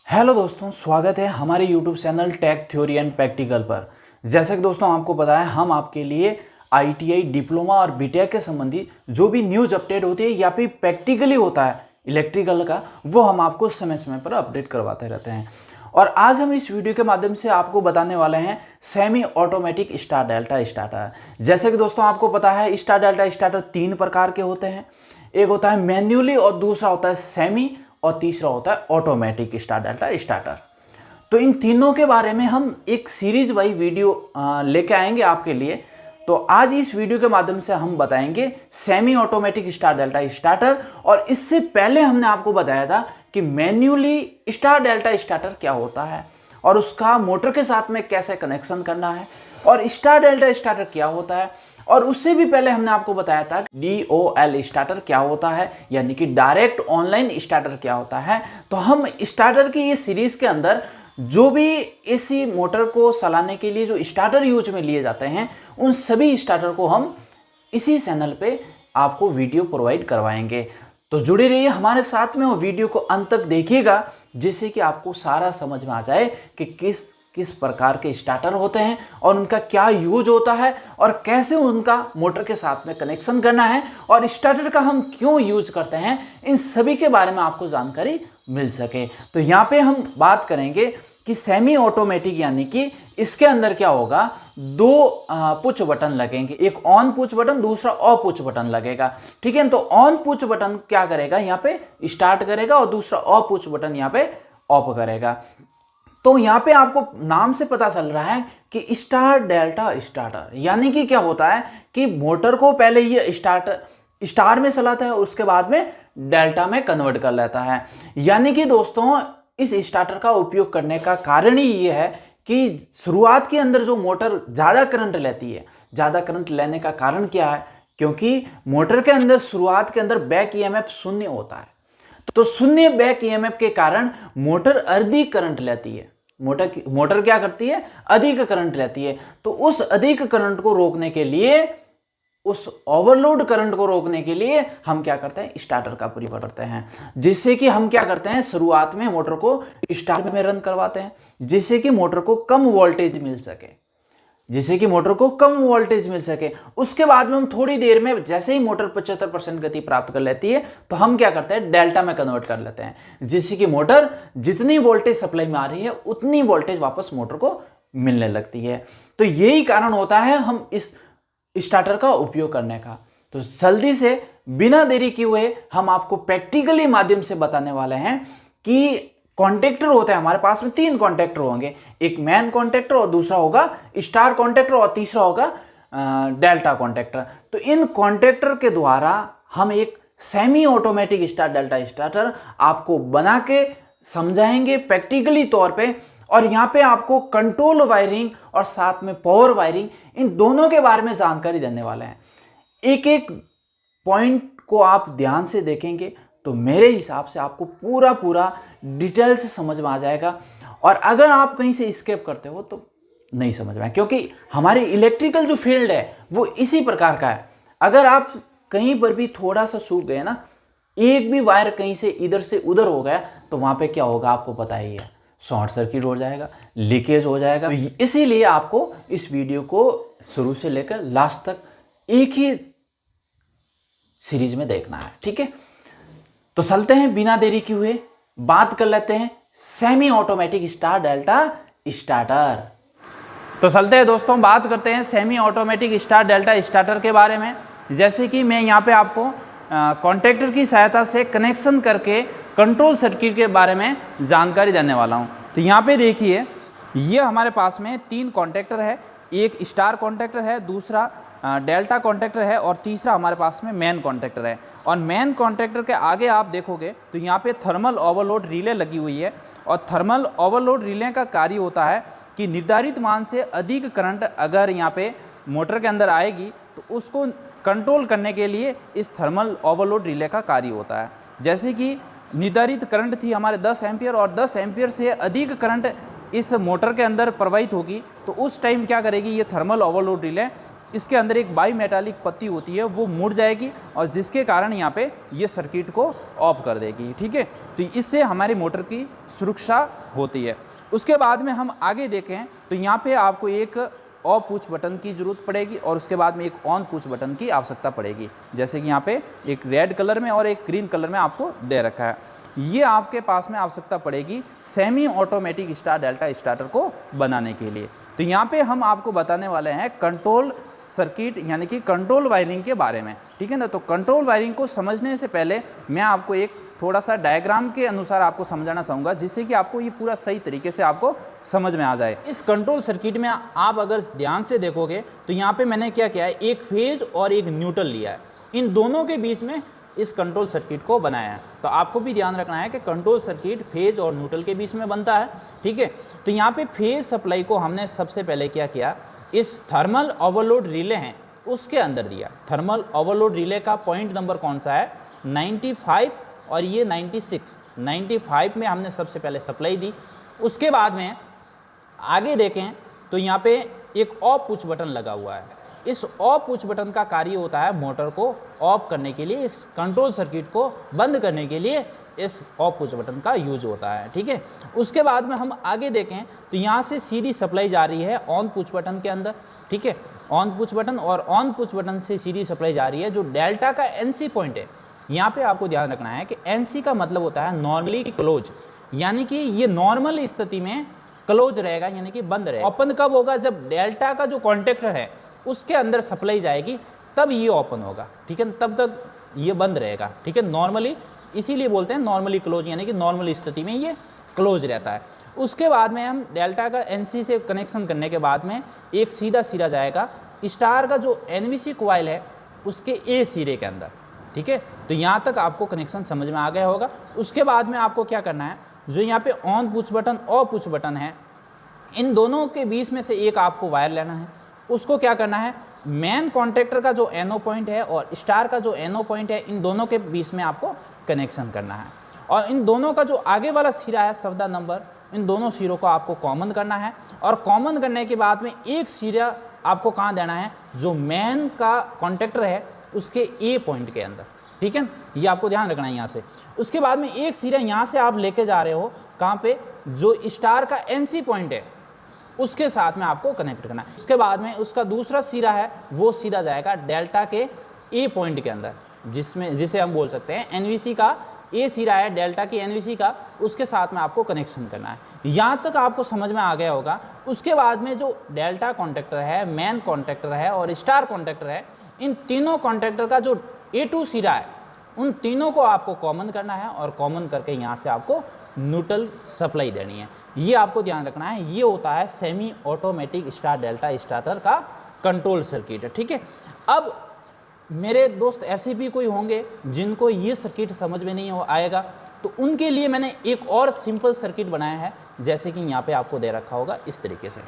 Hello दोस्तों, स्वागत है हमारे YouTube channel tech theory and practical पर। जैसे कि दोस्तों आपको पता है, हम आपके लिए ITI डिप्लोमा और बीटेक के संबंधी जो भी न्यूज़ अपडेट होती है या फिर प्रैक्टिकली होता है इलेक्ट्रिकल का, वो हम आपको समय समय पर अपडेट करवाते रहते हैं। और आज हम इस वीडियो के माध्यम से आपको बताने वाले हैं semi automatic star delta starter. जैसे कि दोस्तों आपको पता है, स्टार डेल्टा स्टार्टर 3 प्रकार के होते हैं। एक होता है मैन्युअली, और दूसरा होता है सेमी, और तीसरा होता है ऑटोमेटिक स्टार डेल्टा स्टार्टर। तो इन तीनों के बारे में हम एक सीरीज वाइज वीडियो लेके आएंगे आपके लिए। तो आज इस वीडियो के माध्यम से हम बताएंगे semi automatic star delta starter. और इससे पहले हमने आपको बताया था कि मैन्युअली स्टार डेल्टा स्टार्टर क्या होता है और उसका मोटर के साथ में कैसे कनेक्शन करना है, और स्टार डेल्टा स्टार्टर क्या होता है। और उससे भी पहले हमने आपको बताया था DOL स्टार्टर क्या होता है, यानी कि डायरेक्ट ऑनलाइन स्टार्टर क्या होता है। तो हम स्टार्टर की ये सीरीज के अंदर जो भी AC मोटर को चलाने के लिए जो स्टार्टर यूज में लिए जाते हैं, उन सभी स्टार्टर को हम इसी चैनल पे आपको वीडियो प्रोवाइड करवाएंगे। तो जुड़े रहिए हमारे साथ में और वीडियो को अंत तक देखिएगा, जिससे कि आपको सारा समझ में आ जाए कि किस प्रकार के स्टार्टर होते हैं और उनका क्या यूज होता है और कैसे उनका मोटर के साथ में कनेक्शन करना है, और स्टार्टर का हम क्यों यूज करते हैं, इन सभी के बारे में आपको जानकारी मिल सके। तो यहाँ पे हम बात करेंगे कि सेमी ऑटोमेटिक, यानी कि इसके अंदर क्या होगा, 2 पुश बटन लगेंगे। एक ऑन पुश बटन, दूसरा ऑफ पुश बटन लगेगा। ठीक है, तो ऑन पुश बटन क्या करेगा, यहाँ पे स्टार्ट करेगा, और दूसरा ऑफ पुश बटन यहाँ पे ऑफ करेगा। तो यहाँ पे आपको नाम से पता चल रहा है कि स्टार डेल्टा स्टार्टर, यानी कि क्या होता है कि मोटर को पहले ये स्टार में चलाता है, उसके बाद में डेल्टा में कन्वर्ट कर लेता है। यानी कि दोस्तों इस स्टार्टर का उपयोग करने का कारण ही ये है कि शुरुआत के अंदर जो मोटर ज़्यादा करंट लेती है, ज़्यादा करंट लेने का कारण क्या है, क्योंकि मोटर के अंदर शुरुआत के अंदर बैक EMF शून्य होता है। तो शून्य बैक EMF के कारण मोटर अधिक करंट लेती है। मोटर क्या करती है, अधिक करंट लेती है। तो उस अधिक करंट को रोकने के लिए, उस ओवरलोड करंट को रोकने के लिए हम क्या करते हैं, स्टार्टर का प्रयोग करते हैं। जिससे कि हम क्या करते हैं, शुरुआत में मोटर को स्टार्ट में रन करवाते हैं, जिससे कि मोटर को कम वोल्टेज मिल सके। उसके बाद में हम थोड़ी देर में, जैसे ही मोटर 75% गति प्राप्त कर लेती है, तो हम क्या करते हैं, डेल्टा में कन्वर्ट कर लेते हैं, जिससे कि मोटर जितनी वोल्टेज सप्लाई में आ रही है उतनी वोल्टेज वापस मोटर को मिलने लगती है। तो यही कारण होता है हम इस स्टार्टर का उपयोग करने का। तो जल्दी से बिना देरी किए हुए हम आपको प्रैक्टिकली माध्यम से बताने वाले हैं कि कॉन्टेक्टर होता है हमारे पास में, 3 कॉन्टेक्टर होंगे। एक मैन कॉन्टेक्टर, और दूसरा होगा स्टार कॉन्टेक्टर, और तीसरा होगा डेल्टा कॉन्टेक्टर। तो इन कॉन्टेक्टर के द्वारा हम एक semi automatic star delta starter आपको बना के समझाएंगे प्रैक्टिकली तौर पे। और यहाँ पे आपको कंट्रोल वायरिंग और साथ में पावर वायरिंग, इन दोनों के बारे में जानकारी देने वाले हैं। एक एक पॉइंट को आप ध्यान से देखेंगे तो मेरे हिसाब से आपको पूरा डिटेल से समझ में आ जाएगा। और अगर आप कहीं से स्किप करते हो तो नहीं समझ में आए, क्योंकि हमारी इलेक्ट्रिकल जो फील्ड है वो इसी प्रकार का है। अगर आप कहीं पर भी थोड़ा सा सूख गए ना, एक भी वायर कहीं से इधर से उधर हो गया, तो वहां पे क्या होगा आपको पता ही है, शॉर्ट सर्किट हो जाएगा, लीकेज हो जाएगा। इसीलिए आपको इस वीडियो को शुरू से लेकर लास्ट तक एक ही सीरीज में देखना है। ठीक है, तो चलते हैं बिना देरी किए हुए, बात कर लेते हैं semi automatic star delta starter. तो चलते हैं दोस्तों, बात करते हैं semi automatic star delta starter के बारे में। जैसे कि मैं यहाँ पे आपको कॉन्टेक्टर की सहायता से कनेक्शन करके कंट्रोल सर्किट के बारे में जानकारी देने वाला हूँ। तो यहाँ पे देखिए, ये हमारे पास में 3 कॉन्टेक्टर है। एक स्टार कॉन्टेक्टर है, दूसरा डेल्टा कॉन्टेक्टर है, और तीसरा हमारे पास में मैन कॉन्टेक्टर है। और मैन कॉन्टेक्टर के आगे आप देखोगे तो यहाँ पे थर्मल ओवरलोड रिले लगी हुई है। और थर्मल ओवरलोड रिले का कार्य होता है कि निर्धारित मान से अधिक करंट अगर यहाँ पे मोटर के अंदर आएगी तो उसको कंट्रोल करने के लिए इस थर्मल ओवरलोड रिले का कार्य होता है। जैसे कि निर्धारित करंट थी हमारे 10 एम्पियर, और 10 एम्पियर से अधिक करंट इस मोटर के अंदर प्रवाहित होगी, तो उस टाइम क्या करेगी, ये थर्मल ओवरलोड रिले इसके अंदर एक बाई मेटालिक पत्ती होती है, वो मुड़ जाएगी और जिसके कारण यहाँ पे ये सर्किट को ऑफ कर देगी। ठीक है, तो इससे हमारी मोटर की सुरक्षा होती है। उसके बाद में हम आगे देखें तो यहाँ पे आपको एक ऑफ पुश बटन की ज़रूरत पड़ेगी और उसके बाद में एक ऑन पुश बटन की आवश्यकता पड़ेगी, जैसे कि यहाँ पे एक रेड कलर में और एक ग्रीन कलर में आपको दे रखा है। ये आपके पास में आवश्यकता पड़ेगी semi automatic star delta starter को बनाने के लिए। तो यहाँ पे हम आपको बताने वाले हैं कंट्रोल सर्किट यानी कि कंट्रोल वायरिंग के बारे में। ठीक है ना, तो कंट्रोल वायरिंग को समझने से पहले मैं आपको एक थोड़ा सा डायग्राम के अनुसार आपको समझाना चाहूँगा, जिससे कि आपको ये पूरा सही तरीके से आपको समझ में आ जाए। इस कंट्रोल सर्किट में आप अगर ध्यान से देखोगे तो यहाँ पे मैंने क्या किया है, एक फेज और एक न्यूट्रल लिया है, इन दोनों के बीच में इस कंट्रोल सर्किट को बनाया है। तो आपको भी ध्यान रखना है कि कंट्रोल सर्किट फेज और न्यूट्रल के बीच में बनता है। ठीक है, तो यहाँ पे फेज सप्लाई को हमने सबसे पहले क्या किया, इस थर्मल ओवरलोड रिले हैं उसके अंदर दिया। थर्मल ओवरलोड रिले का पॉइंट नंबर कौन सा है, 95 और ये 96। 95 में हमने सबसे पहले सप्लाई दी। उसके बाद में आगे देखें तो यहाँ पे एक ऑफ पुश बटन लगा हुआ है। इस ऑफ पुश बटन का कार्य होता है मोटर को ऑफ करने के लिए, इस कंट्रोल सर्किट को बंद करने के लिए इस ऑफ पुश बटन का यूज होता है। ठीक है, उसके बाद में हम आगे देखें तो यहाँ से सीधी सप्लाई जा रही है ऑन पुश बटन के अंदर। ठीक है, ऑन पुश बटन और ऑन पुश बटन से सीधी सप्लाई जा रही है। जो डेल्टा का एनसी पॉइंट है, यहाँ पे आपको ध्यान रखना है कि एनसी का मतलब होता है नॉर्मली क्लोज, यानी कि ये नॉर्मल स्थिति में क्लोज रहेगा, यानी कि बंद रहेगा। ओपन कब होगा, जब डेल्टा का जो कॉन्टेक्टर है उसके अंदर सप्लाई जाएगी तब ये ओपन होगा। ठीक है, तब तक ये बंद रहेगा। ठीक है, नॉर्मली इसीलिए बोलते हैं नॉर्मली क्लोज, यानी कि नॉर्मल स्थिति में ये क्लोज रहता है। उसके बाद में हम डेल्टा का एनसी से कनेक्शन करने के बाद में एक सीधा सिरा जाएगा स्टार का जो एनवीसी कॉइल है उसके ए सिरे के अंदर। ठीक है, तो यहाँ तक आपको कनेक्शन समझ में आ गया होगा। उसके बाद में आपको क्या करना है, जो यहाँ पे ऑन पुश बटन और पुश बटन है, इन दोनों के बीच में से एक आपको वायर लेना है। उसको क्या करना है, मेन कॉन्ट्रैक्टर का जो एनओ पॉइंट है और स्टार का जो एनओ पॉइंट है, इन दोनों के बीच में आपको कनेक्शन करना है। और इन दोनों का जो आगे वाला सिरा है सवदा नंबर, इन दोनों सिरों को आपको कॉमन करना है। और कॉमन करने के बाद में एक सिरा आपको कहाँ देना है, जो मेन का कॉन्ट्रैक्टर है उसके ए पॉइंट के अंदर। ठीक है, ये आपको ध्यान रखना है यहाँ से। उसके बाद में एक सिरा यहाँ से आप लेके जा रहे हो कहाँ पे, जो स्टार का एनसी पॉइंट है उसके साथ में आपको कनेक्ट करना है। उसके बाद में उसका दूसरा सिरा है वो सीधा जाएगा डेल्टा के ए पॉइंट के अंदर, जिसे हम बोल सकते हैं एनवीसी का ए सिरा है डेल्टा की एनवीसी का, उसके साथ में आपको कनेक्शन करना है। यहाँ तक आपको समझ में आ गया होगा। उसके बाद में जो डेल्टा कॉन्ट्रैक्टर है, मेन कॉन्ट्रैक्टर है और स्टार कॉन्ट्रैक्टर है, इन तीनों कॉन्ट्रैक्टर का जो A2 सिरा है उन तीनों को आपको कॉमन करना है और कॉमन करके यहाँ से आपको न्यूट्रल सप्लाई देनी है। ये आपको ध्यान रखना है। ये होता है semi automatic star delta starter का कंट्रोल सर्किट। ठीक है, अब मेरे दोस्त ऐसे भी कोई होंगे जिनको ये सर्किट समझ में नहीं आएगा, तो उनके लिए मैंने एक और सिंपल सर्किट बनाया है, जैसे कि यहाँ पे आपको दे रखा होगा इस तरीके से।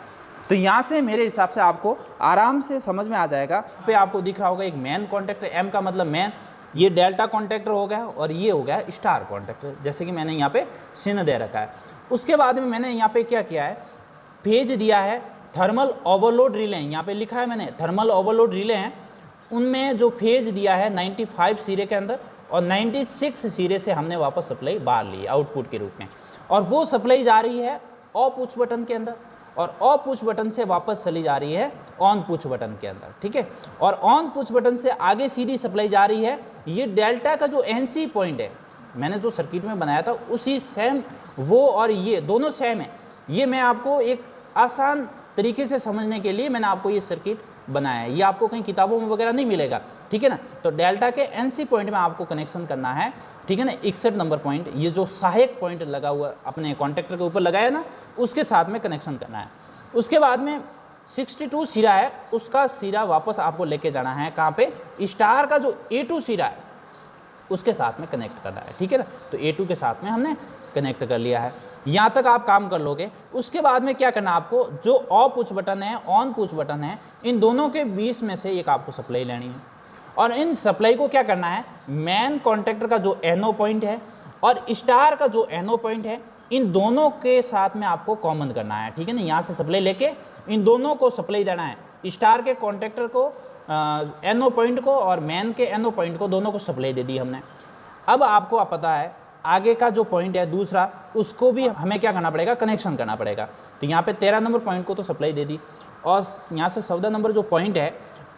तो यहाँ से मेरे हिसाब से आपको आराम से समझ में आ जाएगा। पे आपको दिख रहा होगा एक मेन कॉन्ट्रैक्टर, एम का मतलब मेन, ये डेल्टा कॉन्ट्रैक्टर हो गया और ये हो गया स्टार कॉन्ट्रैक्टर, जैसे कि मैंने यहाँ पे चिन्ह दे रखा है। उसके बाद में मैंने यहाँ पे क्या किया है, पेज दिया है थर्मल ओवरलोड रिले, यहाँ पे लिखा है मैंने थर्मल ओवरलोड रिले हैं, उनमें जो फेज दिया है 95 सिरे के अंदर और 96 सिरे से हमने वापस सप्लाई बाहर ली आउटपुट के रूप में, और वो सप्लाई जा रही है ऑफ पुश बटन के अंदर और ऑफ पुश बटन से वापस चली जा रही है ऑन पुश बटन के अंदर। ठीक है, और ऑन पुश बटन से आगे सीधी सप्लाई जा रही है। ये डेल्टा का जो एनसी पॉइंट है मैंने जो सर्किट में बनाया था उसी सेम, वो और ये दोनों सेम है। ये मैं आपको एक आसान तरीके से समझने के लिए मैंने आपको ये सर्किट बनाया है, ये आपको कहीं किताबों में वगैरह नहीं मिलेगा। ठीक है ना, तो डेल्टा के एनसी पॉइंट में आपको कनेक्शन करना है। ठीक है ना, 61 नंबर पॉइंट, ये जो सहायक पॉइंट लगा हुआ अपने कॉन्ट्रैक्टर के ऊपर लगाया ना, उसके साथ में कनेक्शन करना है। उसके बाद में 62 सिरा है, उसका सिरा वापस आपको लेके जाना है कहाँ पे, स्टार का जो A2 सिरा है उसके साथ में कनेक्ट करना है। ठीक है ना, तो A2 के साथ में हमने कनेक्ट कर लिया है। यहाँ तक आप काम कर लोगे। उसके बाद में क्या करना है आपको, जो ऑफ पुश बटन है ऑन पुश बटन है, इन दोनों के बीच में से एक आपको सप्लाई लेनी है और इन सप्लाई को क्या करना है, मेन कॉन्ट्रैक्टर का जो एनओ पॉइंट है और स्टार का जो एनओ पॉइंट है, इन दोनों के साथ में आपको कॉमन करना है, ठीक है ना। यहाँ से सप्लाई लेके इन दोनों को सप्लाई देना है, स्टार के कॉन्ट्रैक्टर को NO पॉइंट को और मैन के NO पॉइंट को, दोनों को सप्लाई दे दी हमने। अब आपको पता है आगे का जो पॉइंट है दूसरा, उसको भी हमें क्या करना पड़ेगा, कनेक्शन करना पड़ेगा। तो यहाँ पे 13 नंबर पॉइंट को तो सप्लाई दे दी, और यहाँ से 14 नंबर जो पॉइंट है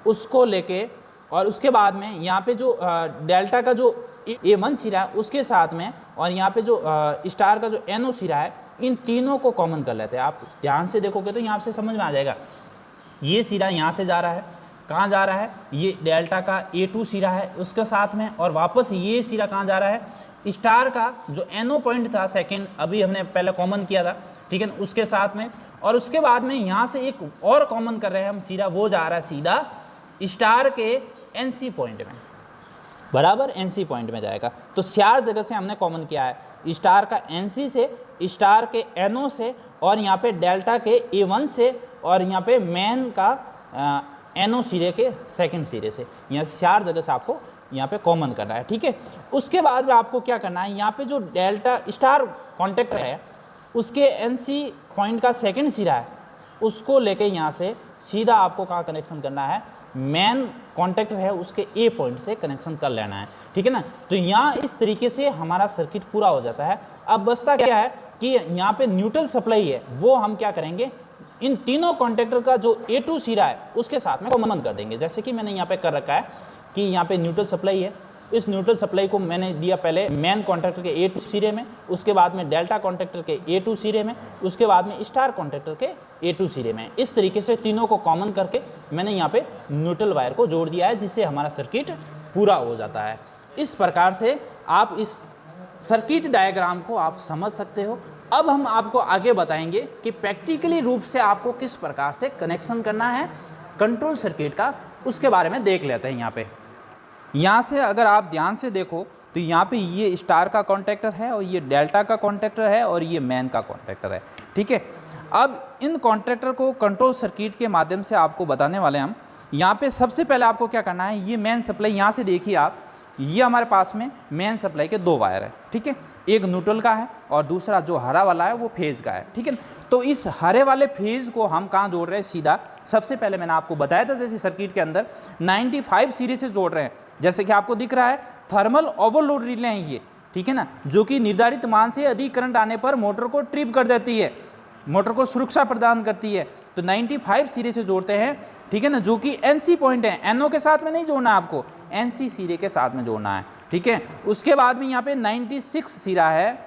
उसको लेके, और उसके बाद में यहाँ पे जो डेल्टा का जो A1 सिरा है उसके साथ में, और यहाँ पे जो स्टार का जो NO सिरा है, इन तीनों को कॉमन कर लेते हैं। आप ध्यान से देखोगे तो यहाँ से समझ में आ जाएगा। ये सिरा यहाँ से जा रहा है, कहाँ जा रहा है, ये डेल्टा का A2 सिरा है उसके साथ में, और वापस ये सिरा कहाँ जा रहा है, स्टार का जो NO पॉइंट था सेकंड, अभी हमने पहले कॉमन किया था, ठीक है ना, उसके साथ में। और उसके बाद में यहाँ से एक और कॉमन कर रहे हैं हम सिरा, वो जा रहा है सीधा स्टार के NC पॉइंट में, बराबर NC पॉइंट में जाएगा। तो 4 जगह से हमने कॉमन किया है, स्टार का NC से, स्टार के NO से, और यहाँ पे डेल्टा के A1 से, और यहाँ पे मैन का NO सिरे के सेकंड सिरे से। यहाँ से 4 जगह से आपको यहाँ पे कॉमन करना है, ठीक है। उसके बाद में आपको क्या करना है, यहाँ पे जो डेल्टा स्टार कॉन्टैक्ट है उसके NC पॉइंट का सेकंड सिरा है, उसको लेके यहाँ से सीधा आपको कहाँ कनेक्शन करना है, मेन कॉन्टैक्ट है उसके A पॉइंट से कनेक्शन कर लेना है, ठीक है ना। तो यहाँ इस तरीके से हमारा सर्किट पूरा हो जाता है। अब बचता क्या है कि यहाँ पे न्यूट्रल सप्लाई है, वो हम क्या करेंगे, इन तीनों कॉन्टैक्टर का जो A2 सिरा है उसके साथ में कॉमन कर देंगे। जैसे कि मैंने यहाँ पे कर रखा है कि यहाँ पे न्यूट्रल सप्लाई है, इस न्यूट्रल सप्लाई को मैंने दिया पहले मेन कॉन्टैक्टर के A2 सिरे में, उसके बाद में डेल्टा कॉन्टैक्टर के A2 सिरे में, उसके बाद में स्टार कॉन्टैक्टर के A2 सिरे में। इस तरीके से तीनों को कॉमन करके मैंने यहाँ पे न्यूट्रल वायर को जोड़ दिया है, जिससे हमारा सर्किट पूरा हो जाता है। इस प्रकार से आप इस सर्किट डायग्राम को आप समझ सकते हो। अब हम आपको आगे बताएंगे कि प्रैक्टिकली रूप से आपको किस प्रकार से कनेक्शन करना है कंट्रोल सर्किट का, उसके बारे में देख लेते हैं। यहाँ से अगर आप ध्यान से देखो तो यहाँ पे ये स्टार का कॉन्टैक्टर है, और ये डेल्टा का कॉन्टैक्टर है, और ये मैन का कॉन्टैक्टर है, ठीक है। अब इन कॉन्टैक्टर को कंट्रोल सर्किट के माध्यम से आपको बताने वाले हैं हम। यहाँ पे सबसे पहले आपको क्या करना है, ये मेन सप्लाई यहाँ से देखिए आप, ये हमारे पास में मेन सप्लाई के 2 वायर है, ठीक है। एक न्यूट्रल का है और दूसरा जो हरा वाला है वो फेज का है, ठीक है। तो इस हरे वाले फेज को हम कहाँ जोड़ रहे हैं, सीधा सबसे पहले मैंने आपको बताया था जैसे सर्किट के अंदर 95 सीरीज से जोड़ रहे हैं। जैसे कि आपको दिख रहा है थर्मल ओवरलोड रिले हैं ये, ठीक है ना, जो कि निर्धारित मान से अधिक करंट आने पर मोटर को ट्रिप कर देती है, मोटर को सुरक्षा प्रदान करती है। तो 95 सीरीज से जोड़ते हैं, ठीक है ना, जो कि NC पॉइंट है, NO के साथ में नहीं जोड़ना है आपको, NC सिरे के साथ में जोड़ना है, ठीक है। उसके बाद में यहाँ पे 96 सिरा है,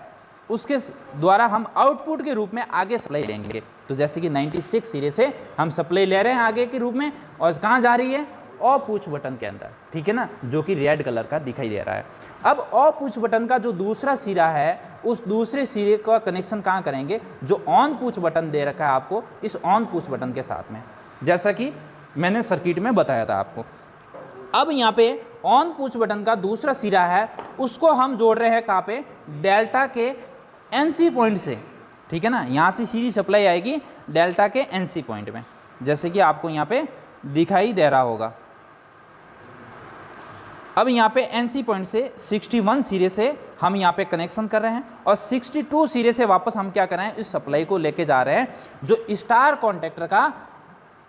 उसके द्वारा हम आउटपुट के रूप में आगे सप्लाई लेंगे। तो जैसे कि 96 सिरे से हम सप्लाई ले रहे हैं आगे के रूप में, और कहाँ जा रही है, ऑफ पुश बटन के अंदर, ठीक है ना, जो कि रेड कलर का दिखाई दे रहा है। अब ऑफ पुश बटन का जो दूसरा सिरा है, उस दूसरे सिरे का कनेक्शन कहाँ करेंगे, जो ऑन पुश बटन दे रखा है आपको, इस ऑन पुश बटन के साथ में, जैसा कि मैंने सर्किट में बताया था आपको। अब यहाँ पे ऑन पुश बटन का दूसरा सिरा है, उसको हम जोड़ रहे हैं कहाँ पे, डेल्टा के NC पॉइंट से, ठीक है ना। यहाँ से सीधी सप्लाई आएगी डेल्टा के NC पॉइंट में, जैसे कि आपको यहाँ पे दिखाई दे रहा होगा। अब यहाँ पे NC पॉइंट से 61 सिरे से हम यहाँ पे कनेक्शन कर रहे हैं, और 62 सिरे से वापस हम क्या कर रहे हैं, इस सप्लाई को लेके जा रहे हैं जो स्टार कॉन्टैक्टर का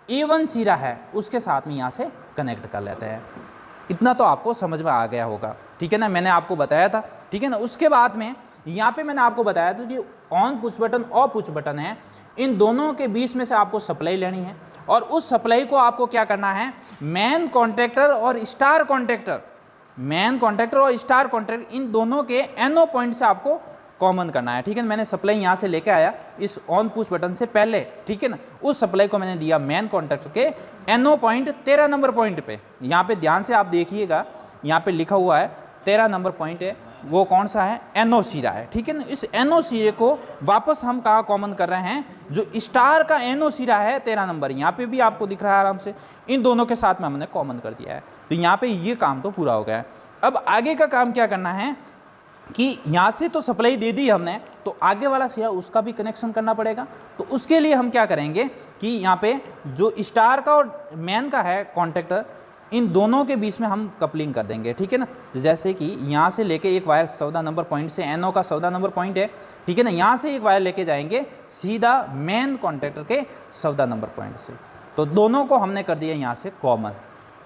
A1 सिरा है उसके साथ में यहाँ से कनेक्ट कर लेते हैं। इतना तो आपको समझ में आ गया होगा, ठीक है ना, मैंने आपको बताया था, ठीक है ना। उसके बाद में यहाँ पे मैंने आपको बताया था कि ऑन पुश बटन और पुश बटन है, इन दोनों के बीच में से आपको सप्लाई लेनी है, और उस सप्लाई को आपको क्या करना है, मेन कॉन्टैक्टर और स्टार कॉन्टैक्टर, मेन कॉन्टैक्टर और स्टार कॉन्टैक्टर, इन दोनों के NO पॉइंट से आपको कॉमन करना है, ठीक है। मैंने सप्लाई यहाँ से लेके आया इस ऑन पुश बटन से पहले, ठीक है ना, उस सप्लाई को मैंने दिया मेन कॉन्टैक्टर के NO पॉइंट 13 नंबर पॉइंट पे। यहाँ पे ध्यान से आप देखिएगा, यहाँ पे लिखा हुआ है 13 नंबर पॉइंट है, वो कौन सा है, NO सिरा है, ठीक है ना। इस NO सिरे को वापस हम कहाँ कॉमन कर रहे हैं, जो स्टार का NO सिरा है 13 नंबर, यहाँ पे भी आपको दिख रहा है आराम से, इन दोनों के साथ में हमने कॉमन कर दिया है। तो यहाँ पे ये काम तो पूरा हो गया है। अब आगे का काम क्या करना है कि यहाँ से तो सप्लाई दे दी हमने, तो आगे वाला सिरा उसका भी कनेक्शन करना पड़ेगा। तो उसके लिए हम क्या करेंगे कि यहाँ पे जो स्टार का और मैन का है कॉन्टैक्टर, इन दोनों के बीच में हम कपलिंग कर देंगे, ठीक है ना। तो जैसे कि यहाँ से लेके एक वायर 14 नंबर पॉइंट से, NO का 14 नंबर पॉइंट है, ठीक है ना, यहाँ से एक वायर लेके जाएंगे सीधा मेन कॉन्टैक्टर के 14 नंबर पॉइंट से। तो दोनों को हमने कर दिया यहाँ से कॉमन।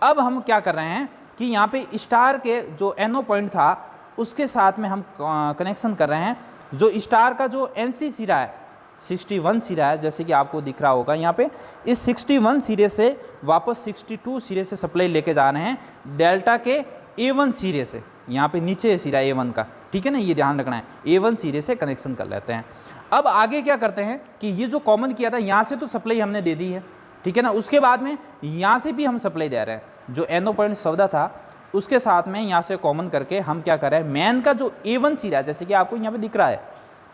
अब हम क्या कर रहे हैं कि यहाँ पे स्टार के जो NO पॉइंट था उसके साथ में हम कनेक्शन कर रहे हैं। जो स्टार का जो NC सिरा है 61 सिरा है, जैसे कि आपको दिख रहा होगा यहाँ पे, इस 61 सिरे से वापस 62 सिरे से सप्लाई लेके जा रहे हैं डेल्टा के A1 सिरे से। यहाँ पे नीचे सिरा A1 का, ठीक है ना, ये ध्यान रखना है, A1 सिरे से कनेक्शन कर लेते हैं। अब आगे क्या करते हैं कि ये जो कॉमन किया था यहाँ से तो सप्लाई हमने दे दी है, ठीक है ना। उसके बाद में यहाँ से भी हम सप्लाई दे रहे हैं। जो NO पॉइंट 14 था उसके साथ में यहाँ से कॉमन करके हम क्या कर रहे हैं, मेन का जो A1 सिरा, जैसे कि आपको यहाँ पे दिख रहा है,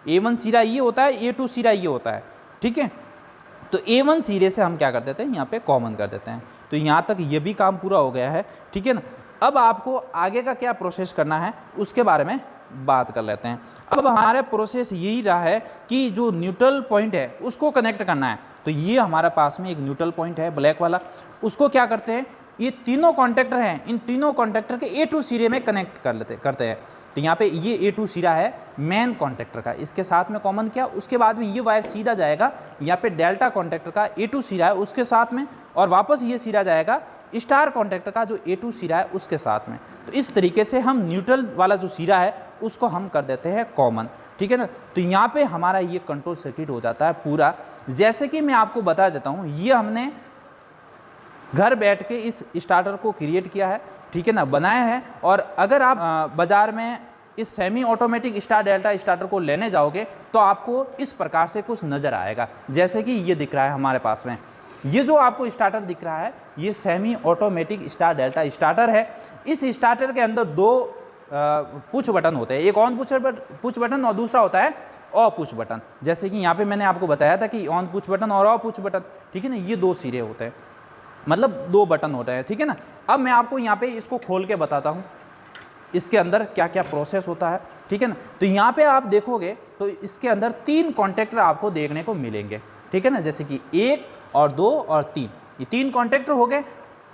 A1 सिरा ये होता है, A2 सिरा ये होता है, ठीक है। तो A1 सिरे से हम क्या कर देते हैं, यहाँ पे कॉमन कर देते हैं। तो यहाँ तक ये भी काम पूरा हो गया है, ठीक है ना। अब आपको आगे का क्या प्रोसेस करना है उसके बारे में बात कर लेते हैं। अब हमारा प्रोसेस यही रहा है कि जो न्यूट्रल पॉइंट है उसको कनेक्ट करना है। तो ये हमारे पास में एक न्यूट्रल पॉइंट है ब्लैक वाला, उसको क्या करते हैं, ये तीनों कॉन्टैक्टर हैं, इन तीनों कॉन्टैक्टर के A2 सिरे में कनेक्ट करते हैं। तो यहाँ पे ये A2 सिरा है मेन कॉन्टैक्टर का, इसके साथ में कॉमन किया। उसके बाद में ये वायर सीधा जाएगा यहाँ पे डेल्टा कॉन्टैक्टर का A2 सिरा है उसके साथ में, और वापस ये सिरा जाएगा स्टार कॉन्टैक्टर का जो A2 सिरा है उसके साथ में। तो इस तरीके से हम न्यूट्रल वाला जो सिरा है उसको हम कर देते हैं कॉमन, ठीक है ना। तो यहाँ पे हमारा ये कंट्रोल सर्किट हो जाता है पूरा। जैसे कि मैं आपको बता देता हूँ, ये हमने घर बैठ के इस स्टार्टर को क्रिएट किया है, ठीक है ना, बनाया है। और अगर आप बाज़ार में इस semi automatic star delta starter को लेने जाओगे तो आपको इस प्रकार से कुछ नज़र आएगा, जैसे कि ये दिख रहा है हमारे पास में। ये जो आपको स्टार्टर दिख रहा है ये semi automatic star delta starter है। इस स्टार्टर के अंदर दो पुश बटन होते हैं, एक ऑन पुश बटन और दूसरा होता है ऑफ पुश बटन। जैसे कि यहाँ पे मैंने आपको बताया था कि ऑन पुश बटन और ऑफ पुश बटन, ठीक है ना, ये दो सिरे होते हैं, मतलब दो बटन होते हैं, ठीक है ना। अब मैं आपको यहाँ पे इसको खोल के बताता हूँ इसके अंदर क्या क्या प्रोसेस होता है, ठीक है ना। तो यहाँ पे आप देखोगे तो इसके अंदर 3 कॉन्टैक्टर आपको देखने को मिलेंगे, ठीक है ना, जैसे कि 1 और 2 और 3, ये 3 कॉन्टैक्टर हो गए।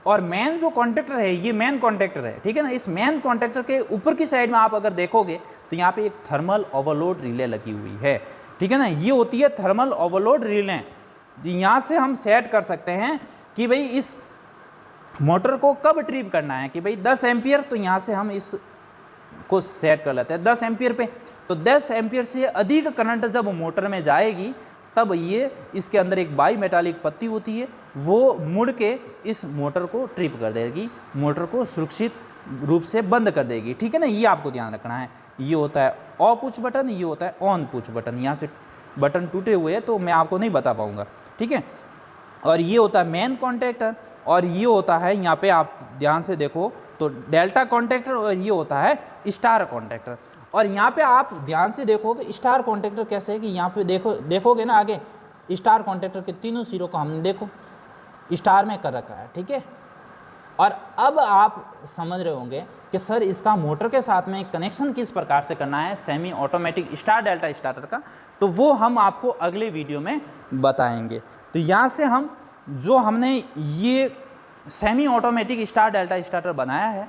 और मेन जो कॉन्टैक्टर है ये मेन कॉन्टैक्टर है, ठीक है ना। इस मेन कॉन्टैक्टर के ऊपर की साइड में आप अगर देखोगे तो यहाँ पे एक थर्मल ओवरलोड रिले लगी हुई है, ठीक है ना। ये होती है थर्मल ओवरलोड रिले। यहाँ से हम सेट कर सकते हैं कि भाई इस मोटर को कब ट्रिप करना है, कि भाई 10 एम्पियर, तो यहाँ से हम इस को सेट कर लेते हैं 10 एम्पियर पे। तो 10 एम्पियर से अधिक करंट जब मोटर में जाएगी तब ये इसके अंदर एक बाई मेटालिक पत्ती होती है, वो मुड़ के इस मोटर को ट्रिप कर देगी, मोटर को सुरक्षित रूप से बंद कर देगी, ठीक है ना। ये आपको ध्यान रखना है। ये होता है ऑफ पुश बटन, ये होता है ऑन पुश बटन। यहाँ से बटन टूटे हुए हैं तो मैं आपको नहीं बता पाऊँगा, ठीक है। और ये होता है मेन कॉन्टैक्टर, और ये होता है, यहाँ पे आप ध्यान से देखो तो डेल्टा कॉन्टैक्टर, और ये होता है स्टार कॉन्टैक्टर। और यहाँ पे आप ध्यान से देखोगे स्टार कॉन्टैक्टर कैसे है कि यहाँ पे देखोगे ना आगे स्टार कॉन्टैक्टर के तीनों सिरों को हमने देखो स्टार में कर रखा है, ठीक है। और अब आप समझ रहे होंगे कि सर इसका मोटर के साथ में कनेक्शन किस प्रकार से करना है semi automatic star delta starter का, तो वो हम आपको अगले वीडियो में बताएंगे। तो यहाँ से हम जो हमने ये semi automatic star delta starter बनाया है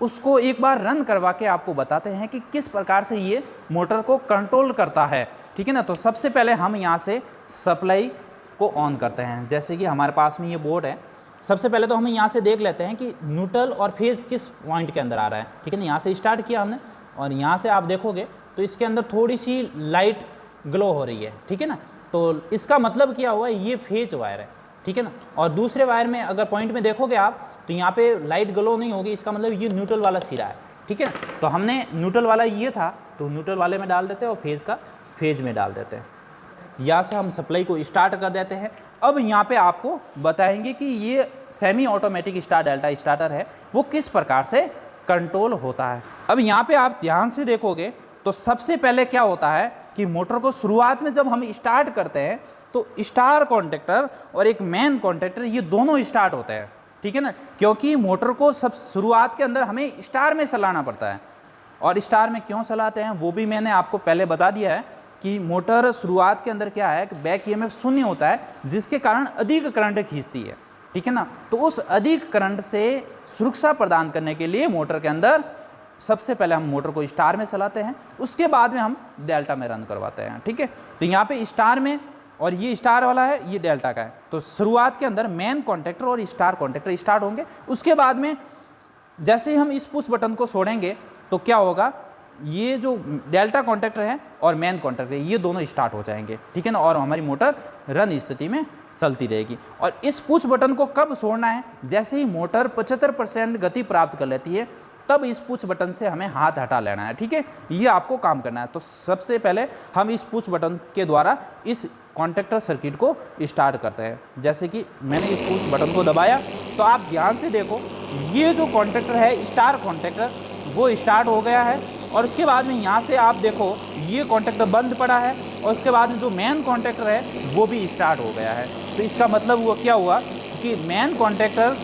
उसको एक बार रन करवा के आपको बताते हैं कि किस प्रकार से ये मोटर को कंट्रोल करता है, ठीक है ना। तो सबसे पहले हम यहाँ से सप्लाई को ऑन करते हैं। जैसे कि हमारे पास में ये बोर्ड है, सबसे पहले तो हम यहाँ से देख लेते हैं कि न्यूट्रल और फेज़ किस पॉइंट के अंदर आ रहा है, ठीक है ना। यहाँ से स्टार्ट किया हमने और यहाँ से आप देखोगे तो इसके अंदर थोड़ी सी लाइट ग्लो हो रही है, ठीक है ना। तो इसका मतलब क्या हुआ, ये फेज वायर है, ठीक है ना। और दूसरे वायर में अगर पॉइंट में देखोगे आप तो यहाँ पे लाइट ग्लो नहीं होगी, इसका मतलब ये न्यूट्रल वाला सिरा है, ठीक है ना। तो हमने न्यूट्रल वाला ये था तो न्यूट्रल वाले में डाल देते हैं और फेज़ का फेज में डाल देते हैं। यहाँ से हम सप्लाई को स्टार्ट कर देते हैं। अब यहाँ पे आपको बताएंगे कि ये semi automatic star delta starter है वो किस प्रकार से कंट्रोल होता है। अब यहाँ पे आप ध्यान से देखोगे तो सबसे पहले क्या होता है कि मोटर को शुरुआत में जब हम स्टार्ट करते हैं तो स्टार कॉन्टैक्टर और एक मेन कॉन्टैक्टर ये दोनों स्टार्ट होते हैं, ठीक है ना। क्योंकि मोटर को सब शुरुआत के अंदर हमें स्टार में चलाना पड़ता है। और स्टार में क्यों चलाते हैं वो भी मैंने आपको पहले बता दिया है कि मोटर शुरुआत के अंदर क्या है कि बैक ईएमएफ शून्य होता है जिसके कारण अधिक करंट खींचती है, ठीक है ना। तो उस अधिक करंट से सुरक्षा प्रदान करने के लिए मोटर के अंदर सबसे पहले हम मोटर को स्टार में चलाते हैं, उसके बाद में हम डेल्टा में रन करवाते हैं, ठीक है। तो यहाँ पे स्टार में, और ये स्टार वाला है, ये डेल्टा का है। तो शुरुआत के अंदर मेन कॉन्टैक्टर और स्टार कॉन्टैक्टर स्टार्ट होंगे। उसके बाद में जैसे ही हम इस पुश बटन को छोड़ेंगे तो क्या होगा, ये जो डेल्टा कॉन्टैक्टर है और मेन कॉन्टैक्टर ये दोनों स्टार्ट हो जाएंगे, ठीक है ना, और हमारी मोटर रन स्थिति में चलती रहेगी। और इस पुश बटन को कब छोड़ना है, जैसे ही मोटर 75% गति प्राप्त कर लेती है तब इस पुश बटन से हमें हाथ हटा लेना है, ठीक है। ये आपको काम करना है। तो सबसे पहले हम इस पुश बटन के द्वारा इस कॉन्टैक्टर सर्किट को स्टार्ट करते हैं। जैसे कि मैंने इस पुश बटन को दबाया तो आप ध्यान से देखो, ये जो कॉन्टैक्टर है स्टार कॉन्टैक्टर वो स्टार्ट हो गया है। और उसके बाद में यहाँ से आप देखो ये कॉन्टैक्टर बंद पड़ा है, और उसके बाद में जो मेन कॉन्टैक्टर है वो भी स्टार्ट हो गया है। तो इसका मतलब वो क्या हुआ कि मेन कॉन्टैक्टर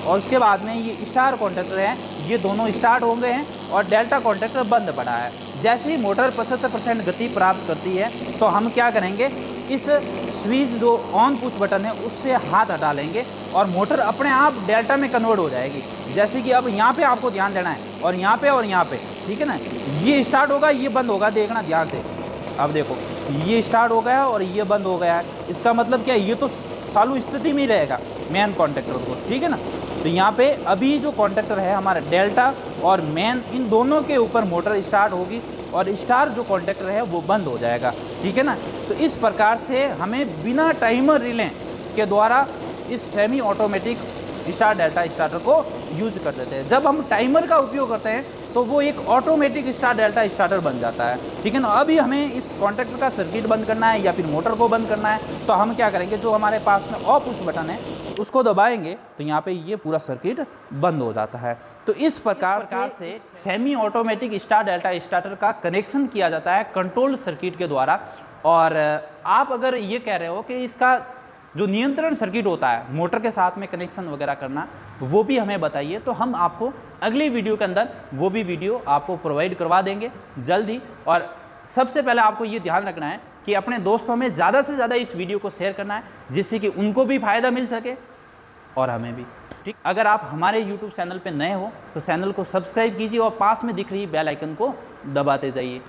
और उसके बाद में ये स्टार कॉन्टैक्टर है, ये दोनों स्टार्ट हो गए हैं और डेल्टा कॉन्टैक्टर बंद पड़ा है। जैसे ही मोटर 75% गति प्राप्त करती है तो हम क्या करेंगे, इस स्विच जो ऑन पुश बटन है उससे हाथ हटा लेंगे और मोटर अपने आप डेल्टा में कन्वर्ट हो जाएगी। जैसे कि अब यहाँ पे आपको ध्यान देना है, और यहाँ पे, ठीक है ना। ये स्टार्ट होगा, ये बंद होगा, देखना ध्यान से। अब देखो ये स्टार्ट हो गया और ये बंद हो गया है। इसका मतलब क्या है, ये तो चालू स्थिति में ही रहेगा मेन कॉन्टैक्टर को, ठीक है ना। तो यहाँ पे अभी जो कॉन्टैक्टर है हमारा डेल्टा और मेन, इन दोनों के ऊपर मोटर स्टार्ट होगी और स्टार जो कॉन्टैक्टर है वो बंद हो जाएगा, ठीक है ना। तो इस प्रकार से हमें बिना टाइमर रिले के द्वारा इस semi automatic star delta starter को यूज कर देते हैं। जब हम टाइमर का उपयोग करते हैं तो वो एक ऑटोमेटिक स्टार डेल्टा स्टार्टर बन जाता है, ठीक है ना। अभी हमें इस कॉन्टैक्टर का सर्किट बंद करना है या फिर मोटर को बंद करना है, तो हम क्या करेंगे, जो हमारे पास में ऑफ पुश बटन है उसको दबाएंगे तो यहाँ पे ये पूरा सर्किट बंद हो जाता है। तो इस प्रकार से semi automatic star delta starter का कनेक्शन किया जाता है कंट्रोल सर्किट के द्वारा। और आप अगर ये कह रहे हो कि इसका जो नियंत्रण सर्किट होता है मोटर के साथ में कनेक्शन वगैरह करना, वो भी हमें बताइए, तो हम आपको अगली वीडियो के अंदर वो भी वीडियो आपको प्रोवाइड करवा देंगे जल्दी। और सबसे पहले आपको ये ध्यान रखना है कि अपने दोस्तों में ज़्यादा से ज़्यादा इस वीडियो को शेयर करना है, जिससे कि उनको भी फ़ायदा मिल सके और हमें भी, ठीक। अगर आप हमारे YouTube चैनल पे नए हो तो चैनल को सब्सक्राइब कीजिए और पास में दिख रही बेल आइकन को दबाते जाइए।